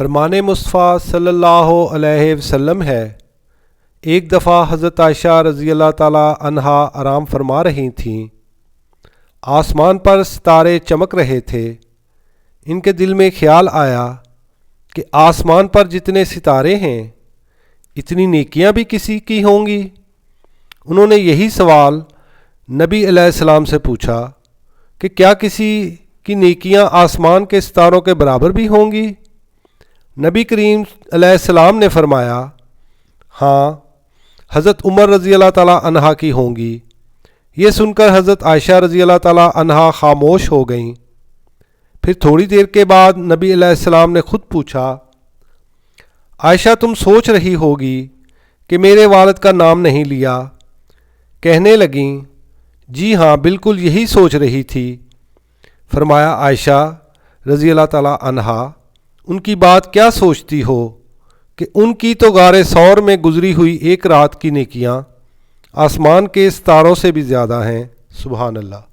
فرمان مصطفیٰ صلی اللہ علیہ وسلم ہے، ایک دفعہ حضرت عائشہ رضی اللہ تعالیٰ عنہا آرام فرما رہی تھیں۔ آسمان پر ستارے چمک رہے تھے۔ ان کے دل میں خیال آیا کہ آسمان پر جتنے ستارے ہیں اتنی نیکیاں بھی کسی کی ہوں گی۔ انہوں نے یہی سوال نبی علیہ السلام سے پوچھا کہ کیا کسی کی نیکیاں آسمان کے ستاروں کے برابر بھی ہوں گی؟ نبی کریم علیہ السلام نے فرمایا، ہاں، حضرت عمر رضی اللہ تعالیٰ عنہا کی ہوں گی۔ یہ سن کر حضرت عائشہ رضی اللہ تعالیٰ عنہا خاموش ہو گئیں۔ پھر تھوڑی دیر کے بعد نبی علیہ السلام نے خود پوچھا، عائشہ تم سوچ رہی ہوگی کہ میرے والد کا نام نہیں لیا؟ کہنے لگیں، جی ہاں، بالکل یہی سوچ رہی تھی۔ فرمایا، عائشہ رضی اللہ تعالیٰ عنہا ان کی بات کیا سوچتی ہو کہ ان کی تو غار ثور میں گزری ہوئی ایک رات کی نیکیاں آسمان کے ستاروں سے بھی زیادہ ہیں۔ سبحان اللہ۔